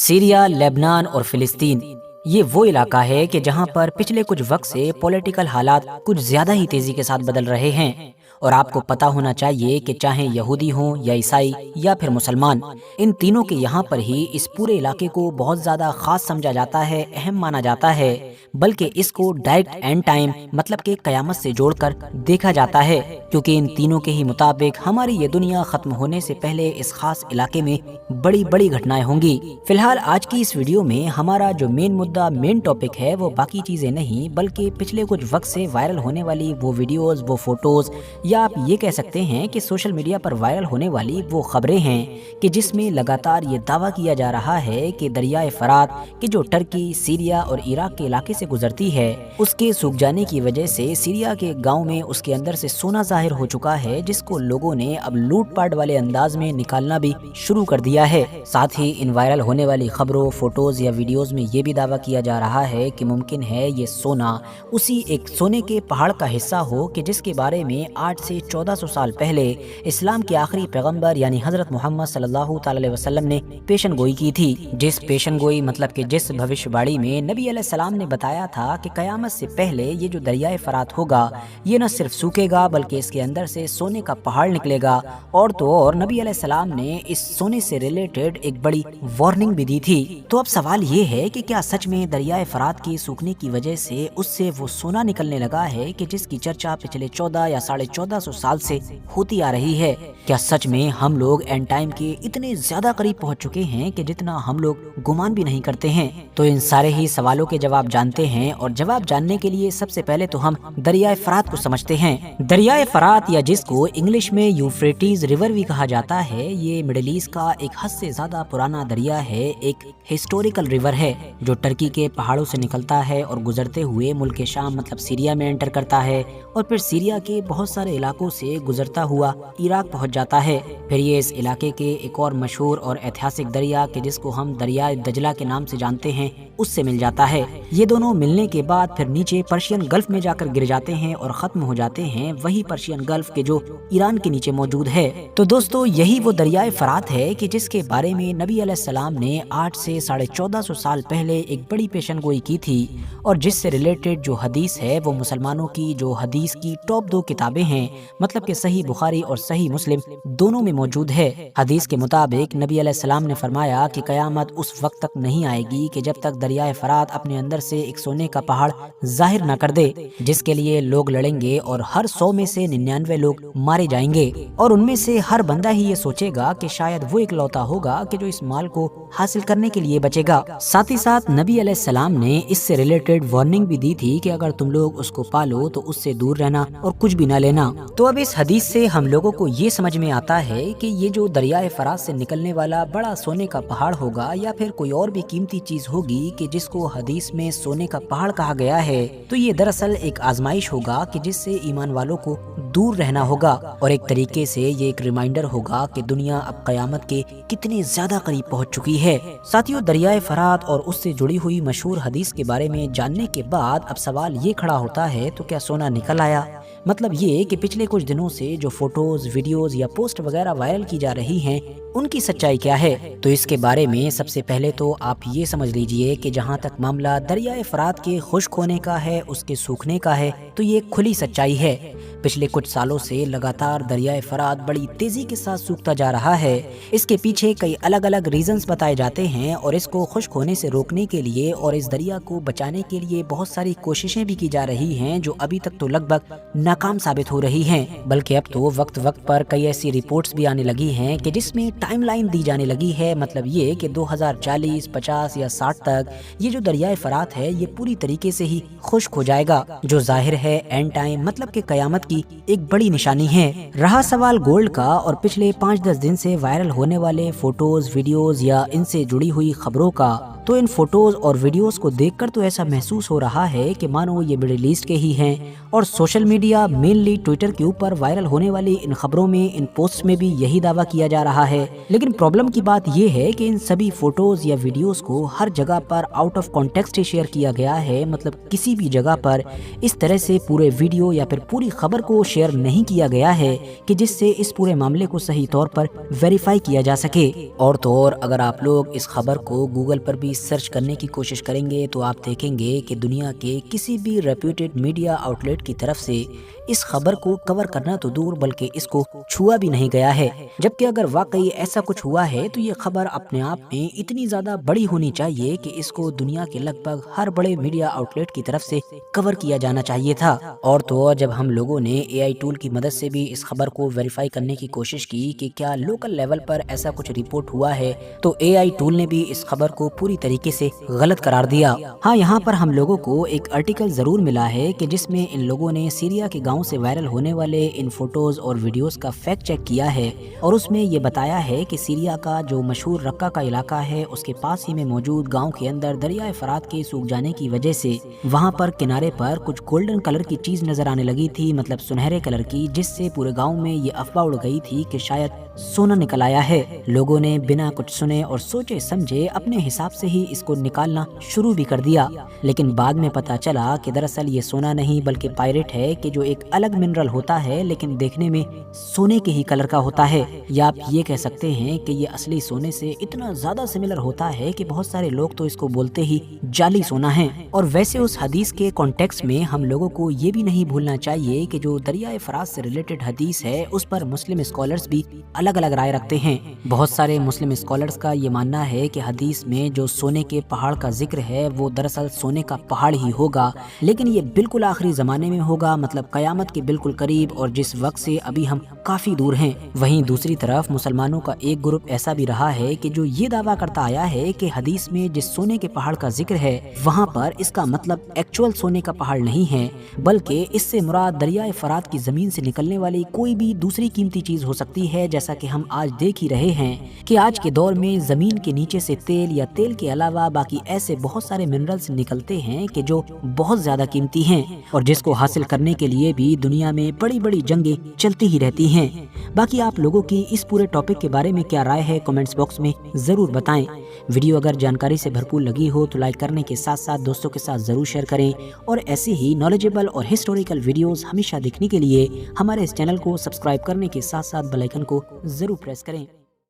Syria, Lebanon और फिलिस्तीन ये वो इलाका है कि जहां पर पिछले कुछ वक्त से पॉलिटिकल हालात कुछ ज्यादा ही तेजी के साथ बदल रहे हैं। और आपको पता होना चाहिए कि चाहे यहूदी हों या ईसाई या फिर मुसलमान, इन तीनों के यहाँ पर ही इस पूरे इलाके को बहुत ज्यादा खास समझा जाता है, अहम माना जाता है, बल्कि इसको डायरेक्ट एंड टाइम मतलब कि कयामत से जोड़कर देखा जाता है, क्योंकि इन तीनों के ही मुताबिक हमारी ये दुनिया खत्म होने से पहले इस खास इलाके में बड़ी बड़ी घटनाएं होंगी। फिलहाल आज की इस वीडियो में हमारा जो मेन टॉपिक है वो बाकी चीजें नहीं, बल्कि पिछले कुछ वक्त से वायरल होने वाली वो वीडियोस, वो फोटोज, या आप ये कह सकते हैं कि सोशल मीडिया पर वायरल होने वाली वो खबरें हैं कि जिसमें लगातार ये दावा किया जा रहा है कि दरियाए फरात कि जो टर्की, सीरिया और इराक के इलाके से गुजरती है, उसके सूख जाने की वजह से सीरिया के गांव में उसके अंदर से सोना जाहिर हो चुका है, जिसको लोगों ने अब लूटपाट वाले अंदाज में निकालना भी शुरू कर दिया है। साथ ही इन वायरल होने वाली खबरों, फोटोज या वीडियोज में ये भी दावा किया जा रहा है कि मुमकिन है ये सोना उसी एक सोने के पहाड़ का हिस्सा हो कि जिसके बारे में 8 से 1400 साल पहले इस्लाम के आखिरी पैगंबर यानी हजरत मोहम्मद सल्लल्लाहु अलैहि वसल्लम ने पेशन गोई की थी। जिस पेशन गोई मतलब कि जिस भविष्यवाणी में नबी अलैहिस्सलाम ने बताया था कि कयामत से पहले ये जो दरियाए फरात होगा ये न सिर्फ सूखेगा बल्कि इसके अंदर से सोने का पहाड़ निकलेगा। और तो और नबी अलैहिस्सलाम ने इस सोने से रिलेटेड एक बड़ी वार्निंग भी दी थी। तो अब सवाल ये है कि क्या सच में दरियाए फरात के सूखने की वजह से उससे वो सोना निकलने लगा है कि जिसकी चर्चा पिछले 14 या 1450 साल से होती आ रही है? क्या सच में हम लोग एंड टाइम के इतने ज्यादा करीब पहुंच चुके हैं कि जितना हम लोग गुमान भी नहीं करते हैं? तो इन सारे ही सवालों के जवाब जानते हैं, और जवाब जानने के लिए सबसे पहले तो हम दरियाए फरात को समझते हैं। दरियाए फरात या जिसको इंग्लिश में यूफ्रेटिस रिवर भी कहा जाता है, ये मिडिल ईस्ट का एक हद से ज्यादा पुराना दरिया है, एक हिस्टोरिकल रिवर है जो टर्की के पहाड़ों से निकलता है और गुजरते हुए मुल्क शाम मतलब सीरिया में एंटर करता है, और फिर सीरिया के बहुत सारे इलाकों से गुजरता हुआ इराक पहुंच जाता है। फिर ये इस इलाके के एक और मशहूर और ऐतिहासिक दरिया के जिसको हम दरिया दजला के नाम से जानते हैं उससे मिल जाता है। ये दोनों मिलने के बाद फिर नीचे पर्शियन गल्फ में जाकर गिर जाते हैं और खत्म हो जाते हैं वही पर्शियन गल्फ के जो ईरान के नीचे मौजूद है। तो दोस्तों यही वो दरियाए फरात है कि जिसके बारे में नबी अलैहिस्सलाम ने 8 से 1450 साल पहले एक बड़ी पेशन गोई की थी, और जिससे रिलेटेड जो हदीस है वो मुसलमानों की जो हदीस की टॉप 2 किताबें हैं, मतलब कि सही बुखारी और सही मुस्लिम दोनों में मौजूद है। हदीस के मुताबिक नबी अलैहिस्सलाम ने फरमाया कि कयामत उस वक्त तक नहीं आएगी कि जब तक दरियाए फरात अपने अंदर से एक सोने का पहाड़ जाहिर न कर दे, जिसके लिए लोग लड़ेंगे और हर 100 में से 99 लोग मारे जाएंगे, और उनमें से हर बंदा ही ये सोचेगा कि शायद वो इकलौता होगा कि जो इस माल को हासिल करने के लिए बचेगा। साथ ही साथ नबी अलैहिस्सलाम ने इससे रिलेटेड वार्निंग भी दी थी कि अगर तुम लोग उसको पालो तो उससे दूर रहना और कुछ भी न लेना। तो अब इस हदीस से हम लोगों को ये समझ में आता है कि ये जो दरियाए फरात से निकलने वाला बड़ा सोने का पहाड़ होगा या फिर कोई और भी कीमती चीज होगी कि जिसको हदीस में सोने का पहाड़ कहा गया है, तो ये दरअसल एक आजमाइश होगा कि जिससे ईमान वालों को दूर रहना होगा, और एक तरीके से ये एक रिमाइंडर होगा कि दुनिया अब कयामत के कितने ज्यादा करीब पहुंच चुकी है। साथियों, दरियाए फरात और उससे जुड़ी हुई मशहूर हदीस के बारे में जानने के बाद अब सवाल ये खड़ा होता है, तो क्या सोना निकल आया? मतलब ये कि पिछले कुछ दिनों से जो फोटोज, वीडियोस या पोस्ट वगैरह वायरल की जा रही हैं उनकी सच्चाई क्या है? तो इसके बारे में सबसे पहले तो आप ये समझ लीजिए कि जहाँ तक मामला दरियाए फरात के खुश्क होने का है, उसके सूखने का है, तो ये खुली सच्चाई है। पिछले कुछ सालों से लगातार दरियाए फरात बड़ी तेजी के साथ सूखता जा रहा है। इसके पीछे कई अलग अलग रीजंस बताए जाते हैं, और इसको खुश्क होने से रोकने के लिए और इस दरिया को बचाने के लिए बहुत सारी कोशिशें भी की जा रही हैं जो अभी तक तो लगभग नाकाम साबित हो रही हैं। बल्कि अब तो वक्त वक्त पर कई ऐसी रिपोर्ट्स भी आने लगी हैं कि जिसमें टाइमलाइन दी जाने लगी है, मतलब ये कि 2040, 50 या 60 तक ये जो दरियाए फरात है ये पूरी तरीके से ही खुश्क हो जाएगा, जो जाहिर है एंड टाइम मतलब कि कयामत की एक बड़ी निशानी है। रहा सवाल गोल्ड का और पिछले 5-10 दिन से वायरल होने वाले फोटोज, वीडियोज या इनसे जुड़ी हुई खबरों का, तो इन फोटोज और वीडियोस को देखकर तो ऐसा महसूस हो रहा है कि मानो ये मिडिल ईस्ट के ही हैं, और सोशल मीडिया मेनली ट्विटर के ऊपर वायरल होने वाली इन खबरों में, इन पोस्ट में भी यही दावा किया जा रहा है। लेकिन प्रॉब्लम की बात ये है कि इन सभी फोटोज या वीडियोस को हर जगह पर out of context he share کیا گیا ہے، مطلب کسی بھی جگہ پر اس طرح سے پورے ویڈیو یا پھر پوری خبر کو شیئر نہیں کیا گیا ہے کہ جس سے اس پورے معاملے کو صحیح طور پر ویریفائی کیا جا سکے۔ اور تو اور اگر آپ لوگ اس خبر کو گوگل پر بھی سرچ کرنے کی کوشش کریں گے تو آپ دیکھیں گے کہ دنیا کے کسی بھی ریپیوٹیڈ میڈیا آؤٹ لیٹ کی طرف سے اس خبر کو کور کرنا تو دور بلکہ اس کو چھوا بھی نہیں گیا ہے، جبکہ اگر واقعی ایسا کچھ ہوا ہے تو یہ خبر اپنے آپ میں اتنی زیادہ بڑی ہونی چاہیے کہ اس کو دنیا کے لگ بھگ ہر بڑے میڈیا آؤٹ لیٹ کی طرف سے کور کیا جانا چاہیے تھا۔ اور تو اور جب ہم لوگوں نے اے آئی ٹول کی مدد سے بھی اس خبر کو ویریفائی کرنے کی کوشش کی کہ کیا لوکل لیول پر ایسا کچھ رپورٹ ہوا ہے، تو اے آئی ٹول نے بھی اس خبر کو پوری طریقے سے غلط قرار دیا۔ ہاں، یہاں پر ہم لوگوں کو ایک آرٹیکل ضرور ملا ہے کہ جس میں ان لوگوں نے سیریا کے گاؤں سے وائرل ہونے والے ان فوٹوز اور ویڈیوز کا فیکٹ چیک کیا ہے، اور اس میں یہ بتایا ہے کہ سیریا کا جو مشہور رقہ کا علاقہ ہے اس کے پاس ہی میں موجود گاؤں کے اندر دریائے فرات کے سوکھ جانے کی وجہ سے وہاں پر کنارے پر کچھ گولڈن کلر کی چیز نظر آنے لگی تھی، مطلب سنہرے کلر کی، جس سے پورے گاؤں میں یہ افواہ اڑ گئی تھی کہ شاید سونا نکل آیا ہے۔ لوگوں نے بنا کچھ سنے اور سوچے سمجھے اپنے حساب سے ہی اس کو نکالنا شروع بھی کر دیا، لیکن بعد میں پتا چلا کہ دراصل یہ سونا نہیں بلکہ پائریٹ ہے، کہ جو ایک الگ منرل ہوتا ہے لیکن دیکھنے میں سونے کے ہی کلر کا ہوتا ہے، یا آپ یہ کہہ سکتے ہیں کہ یہ اصلی سونے سے اتنا زیادہ سملر ہوتا ہے کہ بہت سارے لوگ تو اس کو بولتے ہی جعلی سونا ہے۔ اور ویسے اس حدیث کے کانٹیکسٹ میں ہم لوگوں کو یہ بھی نہیں بھولنا چاہیے کہ جو دریائے فرات سے ریلیٹڈ حدیث ہے اس پر مسلم اسکالرز بھی الگ الگ رائے رکھتے ہیں۔ بہت سارے مسلم اسکالرز کا یہ ماننا ہے کہ حدیث میں جو سونے کے پہاڑ کا ذکر ہے وہ دراصل سونے کا پہاڑ ہی ہوگا، لیکن یہ بالکل آخری زمانے میں ہوگا، مطلب قیامت کے بالکل قریب، اور جس وقت سے ابھی ہم کافی دور ہیں۔ وہیں دوسری طرف مسلمانوں کا ایک گروپ ایسا بھی رہا ہے کہ جو یہ دعویٰ کرتا آیا ہے کہ حدیث میں جس سونے کے پہاڑ کا ذکر ہے وہاں پر اس کا مطلب ایکچوئل سونے کا پہاڑ نہیں ہے، بلکہ اس سے مراد دریائے فرات کی زمین سے نکلنے والی کوئی بھی دوسری قیمتی چیز ہو سکتی ہے، جیسا کہ ہم آج دیکھ ہی رہے ہیں کہ آج کے دور میں زمین کے نیچے سے تیل یا تیل کے علاوہ باقی ایسے بہت سارے منرلز نکلتے ہیں کہ جو بہت زیادہ قیمتی ہیں، اور جس کو حاصل کرنے کے لیے بھی دنیا میں بڑی بڑی جنگیں چلتی ہی رہتی ہیں۔ باقی آپ لوگوں کی اس پورے ٹاپک کے بارے میں کیا رائے ہے کمنٹس باکس میں ضرور بتائیں۔ ویڈیو اگر جانکاری سے بھرپور لگی ہو تو لائک کرنے کے ساتھ ساتھ دوستوں کے ساتھ ضرور شیئر کریں، اور ایسے ہی نالجیبل اور ہسٹوریکل ویڈیوز ہمیشہ دیکھنے کے لیے ہمارے اس چینل کو سبسکرائب کرنے کے ساتھ ساتھ بیل آئیکن کو ضرور پریس کریں۔